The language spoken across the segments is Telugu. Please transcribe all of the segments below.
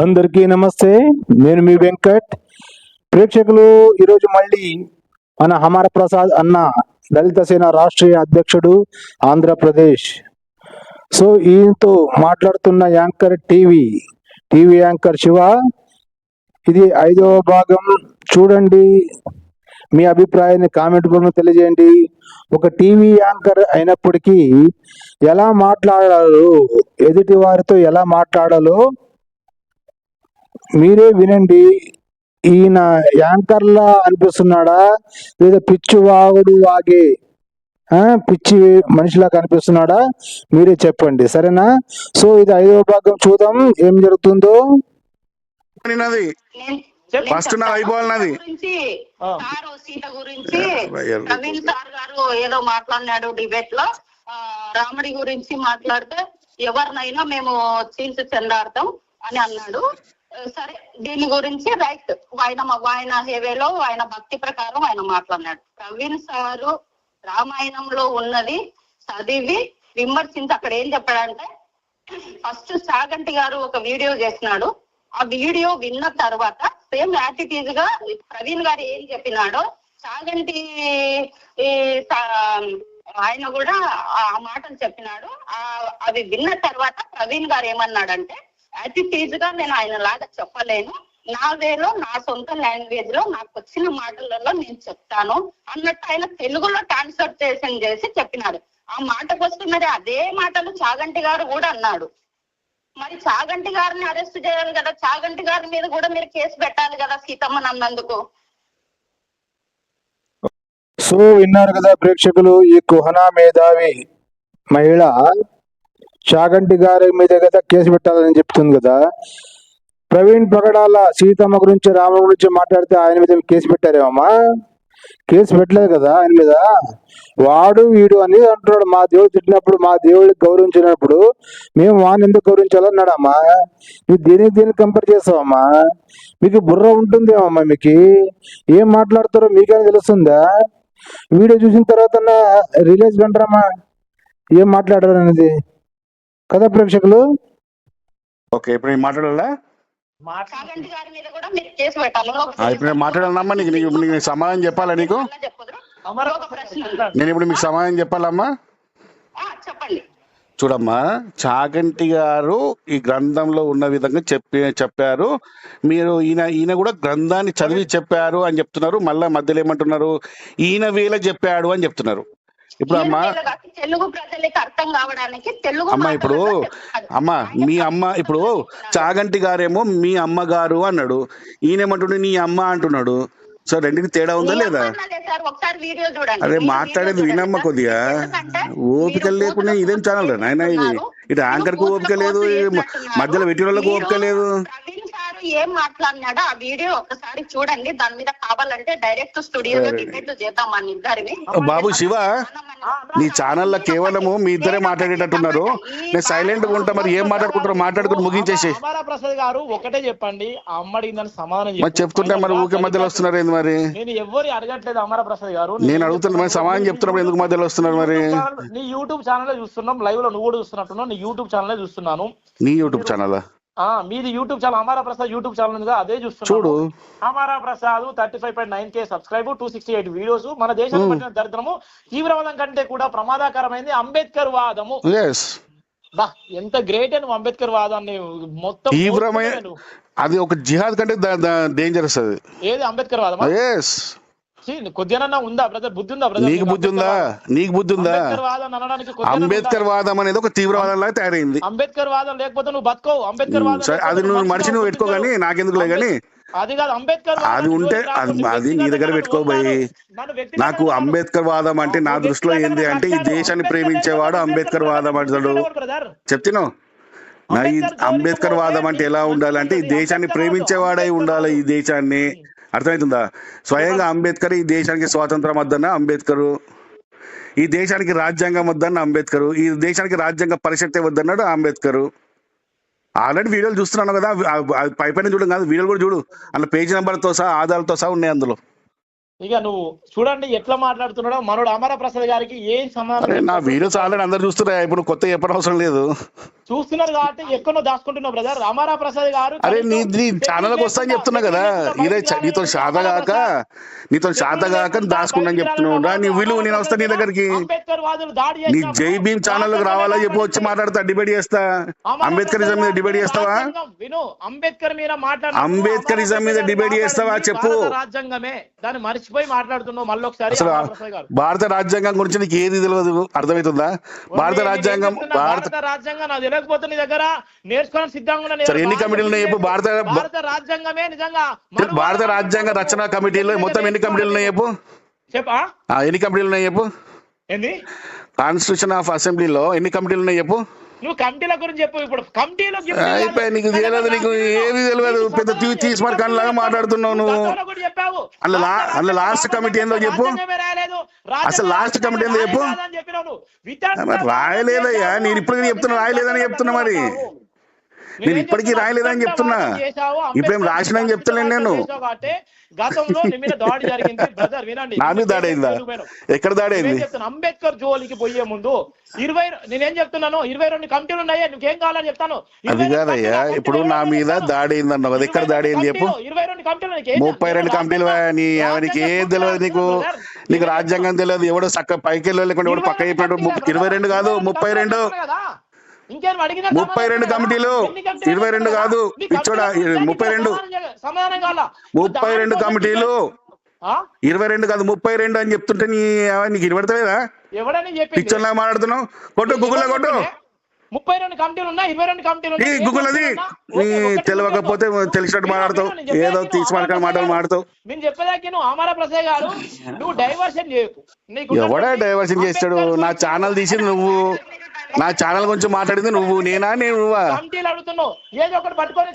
అందరికీ నమస్తే, నేను మీ వెంకట్. ప్రేక్షకులు, ఈరోజు మళ్ళీ మన హమార ప్రసాద్ అన్న దళిత సేన రాష్ట్రీయ అధ్యక్షుడు ఆంధ్రప్రదేశ్. సో ఈయనతో మాట్లాడుతున్న యాంకర్ టీవీ యాంకర్ శివ. ఇది 5వ భాగం. చూడండి, మీ అభిప్రాయాన్ని కామెంట్ రూపంలో తెలియజేయండి. ఒక టీవీ యాంకర్ అయినప్పటికీ ఎలా మాట్లాడాలో, ఎదుటి వారితో ఎలా మాట్లాడాలో మీరే వినండి. ఈయన యాంకర్లా అనిపిస్తున్నాడా లేదా పిచ్చి వాగుడు వాగే పిచ్చి మనిషిలా కనిపిస్తున్నాడా? మీరే చెప్పండి, సరేనా? సో ఇది 5వ భాగం, చూద్దాం ఏం జరుగుతుందో. ఫస్ట్ నా అయిపోవాలన్నది సీత గురించి ప్రవీణ్ సార్ గారు ఏదో మాట్లాడినాడు డిబేట్ లో. రాముడి గురించి మాట్లాడితే ఎవరినైనా మేము చీల్చి చెందాడతాం అని అన్నాడు. సరే, దీని గురించి రైట్, ఆయన హేవేలో ఆయన భక్తి ప్రకారం ఆయన మాట్లాడినాడు. ప్రవీణ్ సారు రామాయణంలో ఉన్నది చదివి విమర్శించి అక్కడ ఏం చెప్పాడంటే, ఫస్ట్ చాగంటి గారు ఒక వీడియో చేసినాడు. ఆ వీడియో విన్న తర్వాత సేమ్ యాటిట్యూడ్ గా ప్రవీణ్ గారు ఏం చెప్పినాడో చాగంటి ఆయన కూడా ఆ మాటలు చెప్పినాడు. అవి విన్న తర్వాత ప్రవీణ్ గారు ఏమన్నాడంటే, యాటిట్యూడ్ గా నేను ఆయన లాగా చెప్పలేను, నా వేలో నా సొంత లాంగ్వేజ్ లో నాకు వచ్చిన మాటలలో నేను చెప్తాను అన్నట్టు ఆయన తెలుగులో ట్రాన్స్లేషన్ చేసి చెప్పినాడు. ఆ మాటకు వస్తే మరి అదే మాటలు చాగంటి గారు కూడా అన్నాడు. మరి చాగంటి గారిని అరెస్ట్ చేయాలి కదా, చాగంటి గారి మీద కూడా మీరు కేసు పెట్టాలి కదా సీతమ్మని అన్నందుకు. సో విన్నారు కదా ప్రేక్షకులు, ఈ కుహనా మేధావి మహిళ చాగంటి గారి మీద కదా కేసు పెట్టాలని చెప్తుంది కదా. ప్రవీణ్ పగడాల సీతమ్మ గురించి రాముడి గురించి మాట్లాడితే ఆయన మీద కేసు పెట్టారేమమ్మా? కేసు పెట్టలేదు కదా ఆయన మీద. వాడు వీడు అని అంటున్నాడు. మా దేవుడు తిట్టినప్పుడు, మా దేవుడికి గౌరవించినప్పుడు మేము వాడిని ఎందుకు గౌరవించాలన్నాడమ్మా? నువ్వు దీనికి కంపేర్ చేస్తావమ్మా? మీకు బుర్ర ఉంటుందేమమ్మా? మీకు ఏం మాట్లాడతారో మీకైనా తెలుస్తుందా? వీడియో చూసిన తర్వాత రిలీజ్ కంటారమ్మా ఏం మాట్లాడారు అనేది కదా ప్రేక్షకులు. ఓకే, ఇప్పుడు మాట్లాడాలా? ఇప్పుడు మాట్లాడాలమ్మా, నీకు సమాధానం చెప్పాలా? నీకు నేను ఇప్పుడు మీకు సమాధానం చెప్పాలమ్మా. చెప్పండి. చూడమ్మా, చాగంటి గారు ఈ గ్రంథంలో ఉన్న విధంగా చెప్పారు. మీరు ఈయన కూడా గ్రంథాన్ని చదివి చెప్పారు అని చెప్తున్నారు. మళ్ళా మధ్యలో ఏమంటున్నారు, ఈయన వేళ చెప్పాడు అని చెప్తున్నారు. ఇప్పుడు తెలుగు ప్రజలకు అర్థం కావడానికి అమ్మ, ఇప్పుడు మీ అమ్మ, ఇప్పుడు చాగంటి గారేమో మీ అమ్మగారు అన్నాడు, ఈయనేమంటుండే నీ అమ్మ అంటున్నాడు. సో రెండింటికి తేడా ఉందా లేదా? అదే మాట్లాడేది వినమ్మ, కొద్దిగా ఓపిక లేకుండా ఇదేం ఛానల్ నాయన ఇది. ఇటు యాంకర్ కు ఓపిక లేదు, మధ్యలో వెట్టినోళ్ళకు ఓపిక లేదు. ఏం మాట్లాడినాడో ఆ వీడియో ఒకసారి చూడండి. దాని మీద కావాలంటే డైరెక్ట్ స్టూడియోలో డిబేట్ చేద్దాం మన ఇద్దరిని. బాబు శివ, నీ ఛానల్లో కేవలము మీ ఇద్దరే మాట్లాడేటట్టున్నారు. నేను సైలెంట్ గా ఉంటా. మరి ఏం మాట్లాడుకుంటారో మాట్లాడుకుని ముగించేసి. ప్రసాద్ గారు ఒకటే చెప్పండి, అమ్మడి దాని సమాధానం చెప్తుంటే మరి ఊకే మధ్యలో వస్తున్నారు ఏంది? మరి నేను ఎవరు అడగట్లేదు అమరా ప్రసాద్ గారు, నేను అడుగుతున్నా. మరి సమాధానం చెప్తున్నప్పుడు ఎందుకు మధ్యలో వస్తున్నారు? మరి నీ యూట్యూబ్ ఛానల్ చూస్తున్నాం, లైవ్ లో నువ్వు కూడా చూస్తున్నట్టున్నావు. నీ యూట్యూబ్ ఛానల్ చూస్తున్నాను. నీ యూట్యూబ్ ఛానల్? మీది YouTube channel Amara Prasad YouTube channel ఉంది, అదే చూస్తున్నాను. చూడు, Amara Prasad 35.9K subscribe, 268 videos. మన దేశానికి పట్టిన దరిద్రము తీవ్రవాదం కంటే కూడా ప్రమాదకరమైంది అంబేద్కర్ వాదము. ఎంత గ్రేట్ అని అంబేద్కర్ వాదాన్ని మొత్తం తీవ్రమైన, అది ఒక జిహాద్ కంటే డేంజరస్. అది ఏది అంబేద్కర్ వాదమా? కొద్దిగా ఉందా బ్రదర్? బుద్ధి ఉందా బ్రదర్? నీకు బుద్ధి ఉందా? నీకు బుద్ధి ఉందా? అంబేద్కర్ వాదం అనేది ఒక తీవ్రవాదం లాగా తయారైంది. అంబేద్కర్ వాదం లేకపోతే నువ్వు బతుకోవు. అంబేద్కర్ వాదం అది నువ్వు మనిషి నువ్వు పెట్టుకో, కానీ నాకెందుకులే. కానీ అది కాదు అంబేద్కర్ అది ఉంటే అది నీ దగ్గర పెట్టుకోబోయి. నాకు అంబేద్కర్ వాదం అంటే నా దృష్టిలో ఏంది అంటే, ఈ దేశాన్ని ప్రేమించేవాడు అంబేద్కర్ వాదం అంటాడు. చెప్తున్నావు నా, ఈ అంబేద్కర్ వాదం అంటే ఎలా ఉండాలంటే, ఈ దేశాన్ని ప్రేమించేవాడై ఉండాలి. ఈ దేశాన్ని, అర్థమవుతుందా? స్వయంగా అంబేద్కర్ ఈ దేశానికి స్వాతంత్రం వద్దన్న అంబేద్కరు, ఈ దేశానికి రాజ్యాంగం వద్దన్న అంబేద్కరు, ఈ దేశానికి రాజ్యాంగ పరిషత్తే వద్దన్నాడు అంబేద్కరు. ఆల్రెడీ వీడియోలు చూస్తున్నాను కదా, పై పైన చూడడం కాదు, వీడియోలు కూడా చూడు, అందులో పేజ్ నెంబర్తో సహా ఆధారాలతో సహా ఉన్నాయి అందులో. ఇక నువ్వు చూడండి ఎట్లా మాట్లాడుతున్నాడో మనోడు అమర ప్రసాద్ గారికి ఏం సమాధానం. నా వీడియోస్ ఆల్రెడీ అందరు చూస్తున్నా, ఇప్పుడు కొత్త చెప్పడం అవసరం లేదు. చూస్తున్నారు కాబట్టి ఎక్కడో దాచుకుంటున్నావు బ్రదర్. అమర ప్రసాద్ గారు అరే నీ ఛానల్కి వస్తా అని చెప్తున్నా కదా, ఇదే నీతో శాతగాక దాచుకున్నా చెప్తున్నావు. నీ విలువ నేను వస్తా నీ దగ్గరికి, అంబేద్కర్ వాదులు దాడి నీ జై భీమ్ ఛానల్కి రావాలా చెప్పి వచ్చి మాట్లాడతా, డిబేట్ చేస్తా. అంబేద్కరిజం మీద డిబేట్ చేస్తావా? విను, అంబేద్కర్ మీద అంబేద్కరిజం మీద డిబేట్ చేస్తావా చెప్పు. రాజ్యాంగమే దాన్ని మర్చిపోయి మాట్లాడుతున్నావు మళ్ళీ ఒకసారి. అసలు భారత రాజ్యాంగం గురించి నీకు ఏది తెలియదు, అర్థమవుతుందా? భారత రాజ్యాంగం నాకు తెలియకపోతే నీ దగ్గర నేర్చుకోవడానికి సిద్ధంగా ఉన్నా. సరే ఎన్ని కమిటీలు ఉన్నాయి చెప్పు. భారత రాజ్యాంగమే నిజంగా భారత రాజ్యాంగ రచన కమిటీలో మొత్తం ఎన్ని కమిటీలు ఉన్నాయి చెప్పు. చెప్పా ఎన్ని కమిటీలు ఉన్నాయి చెప్పు. ఏంది కాన్స్టిట్యూషన్ ఆఫ్ అసెంబ్లీలో ఎన్ని కమిటీలు ఉన్నాయి చెప్పు. నువ్వు కమిటీల గురించి చెప్పు. ఇప్పుడు కమిటీలో అయిపోయి నీకు తెలియదు, నీకు ఏది తెలియదు, పెద్ద తీసుమర్ కన్ లాగా మాట్లాడుతున్నావు నువ్వు. అందులో లాస్ట్ కమిటీ ఏందో చెప్పు. అసలు లాస్ట్ కమిటీ ఏందో చెప్పు. రాయలేదయ్యా, నేను ఇప్పుడు చెప్తున్నా రాయలేదని చెప్తున్నా. మరి నేను ఇప్పటికీ రాయలేదని చెప్తున్నా, ఇప్పుడేం రాసిన చెప్తలేను నేను. గతంలో నీ మీద దాడి జరిగింది బ్రదర్, వినండి. నా మీద దాడి అయిందా? ఎక్కడ దాడి అయింది? అంబేద్కర్ జోలికి పోయే ముందు నేనేం చెప్తున్నాను, 22 కమిటీలు ఉన్నాయి, నీకేం కావాలని చెప్తాను. అది కాదయ్యా, ఇప్పుడు నా మీద దాడి అయింది అన్నావు కదా, ఎక్కడ దాడి అయింది చెప్పు. 22 కమిటీలు 32 కమిటీలు. నీకు ఏం తెలియదు, నీకు రాజ్యాంగం తెలియదు. ఎవడో చక్క పైకి వెళ్ళకుండా ఎవడు పక్క చెప్పాడు. 22 కాదు 32. 32 కమిటీలు, 22 కాదు పిచ్చోడా. 32 కమిటీలు, 22 కాదు 32 అని చెప్తుంటే నీకు వినబడతలేదా? పిచ్చోలా మాట్లాడుతున్నావు. కొట్టు గూగుల్లో కొట్టు. 32 కమిటీలు ఉన్నాయి, 22 కమిటీలు ఈ గూగుల్ అది నీ తెలియకపోతే తెలిసినట్టు మాట్లాడతావు, ఏదో తీసుమార్క మాటలు మాట్లాడతావు. నేను చెప్పేదానికి నువ్వు అమర ప్రసాద్ గారు, నువ్వు డైవర్షన్ చేయకు. ఎవడా డైవర్షన్ చేస్తాడు? నా ఛానల్ తీసింది నువ్వు, నా ఛానల్ గురించి మాట్లాడింది నువ్వు, నేనా? నువ్వా?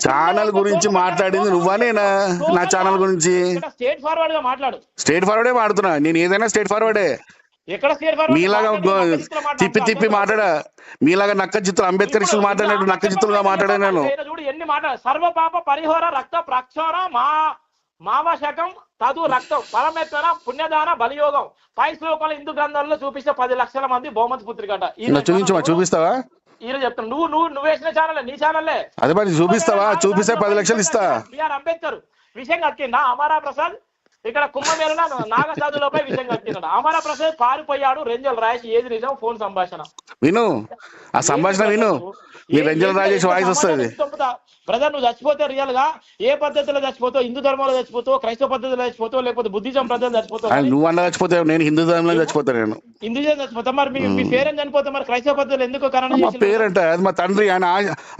ఛానల్ గురించి మాట్లాడింది నువ్వా నేనా? నా ఛానల్ గురించి స్ట్రేట్ ఫార్వర్డ్ గా మాట్లాడు. స్ట్రేట్ ఫార్వర్డే మాట్లాడుతున్నా నేను, ఏదైనా స్ట్రేట్ ఫార్వర్డే. మీలాగా తిప్పి మాట్లాడా, మీలాగా నక్క చిత్తులు అంబేద్కర్ ఇష్యూలు మాట్లాడినట్టు నక్క చిత్తులుగా మాట్లాడా నేను. చూడు ఎన్ని మాట్లాడు. సర్వపాప పరిహోర రక్త ప్రక్షోర మామశకం తదు రక్తం పరమెత్తన పుణ్యదాన బలియోగం. పై శ్లోకాలు హిందూ గ్రంథాల్లో చూపిస్తే 10 లక్షల మంది బహుమతి పుత్రికట. చూపిస్తావా? ఈయన చెప్తాను. నువ్వు వేసిన ఛానల్, నీ ఛానల్లే. అదే మరి చూపిస్తావా? చూపిస్తే 10 లక్షలు ఇస్తా. బిఆర్ అంబేద్కర్ విషయం కక్కిందా అమరా ప్రసాద్? ఇక్కడ కుంభమేళ నాగసాధులపై విషయం కక్కిందా అమరా ప్రసాద్? పారిపోయాడు రెంజల్ రాయేష్. ఏది నిజం? ఫోన్ సంభాషణ విను, ఆ సంభాషణ విను. ఈ రెంజల్ రాజేష్ వాయిస్ వస్తుంది. బ్రదర్ నువ్వు చచ్చిపోతే రియల్ గా ఏ పద్ధతిలో చచ్చిపోతావు? హిందూ ధర్మంలో చచ్చిపోతావు, క్రైస్తవ పద్ధతిలో చచ్చిపోతావు, లేకపోతే బుద్ధిజం పద్ధతిలో చచ్చిపోతావు? నువ్వు అన్న చచ్చిపోతావు, నేను హిందూ ధర్మంలో చచ్చిపోతాను. నేను హిందూజం చచ్చిపోతా. మరి మీ పేరెంట్ చనిపోతే మరి క్రైస్తవ పద్ధతిలో ఎందుకు కరణం? మా పేరెంట్ అది మా తండ్రి,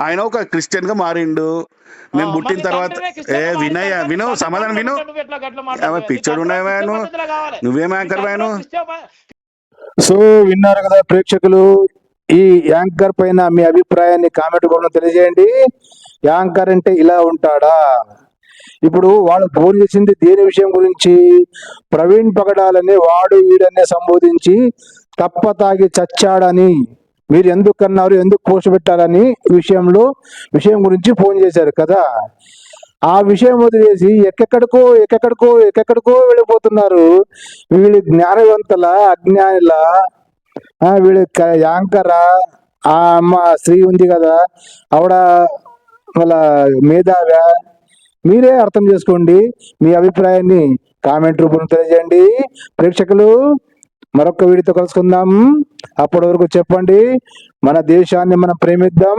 ఆయన ఒక క్రిస్టియన్ గా మారిండు. నేను పుట్టిన తర్వాత విను సమాధానం విను. పిక్చర్ ఉన్నాను, నువ్వేం యాంకర్ వాను. సో విన్నారు కదా ప్రేక్షకులు, ఈ యాంకర్ పైన మీ అభిప్రాయాన్ని కామెంట్ రూపంలో తెలియజేయండి. యాంకర్ అంటే ఇలా ఉంటాడా? ఇప్పుడు వాళ్ళు ఫోన్ చేసింది దేని విషయం గురించి? ప్రవీణ్ పగడాలని వాడు వీడనే సంబోధించి తప్ప తాగి చచ్చాడని, మీరు ఎందుకు అన్నారు, ఎందుకు పోస్ట్ పెట్టారని విషయం గురించి ఫోన్ చేశారు కదా. ఆ విషయం వదిలేసి ఎక్కడికో వెళ్ళిపోతున్నారు. వీళ్ళు జ్ఞానవంతుల అజ్ఞానుల, వీళ్ళు యాంకరా? ఆ అమ్మ స్త్రీ ఉంది కదా, ఆవిడ వాళ్ళ మేధావ్యా? మీరే అర్థం చేసుకోండి. మీ అభిప్రాయాన్ని కామెంట్ రూపంలో తెలియజేయండి. ప్రేక్షకులు, మరొక వీడియోతో కలుసుకుందాం. అప్పటి వరకు చెప్పండి, మన దేశాన్ని మనం ప్రేమిద్దాం,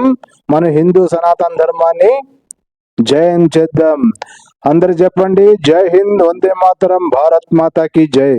మన హిందూ సనాతన ధర్మాన్ని జయం చేద్దాం. అందరు చెప్పండి, జై హింద్, వందే మాతరం, భారత్ మాతా కీ జై.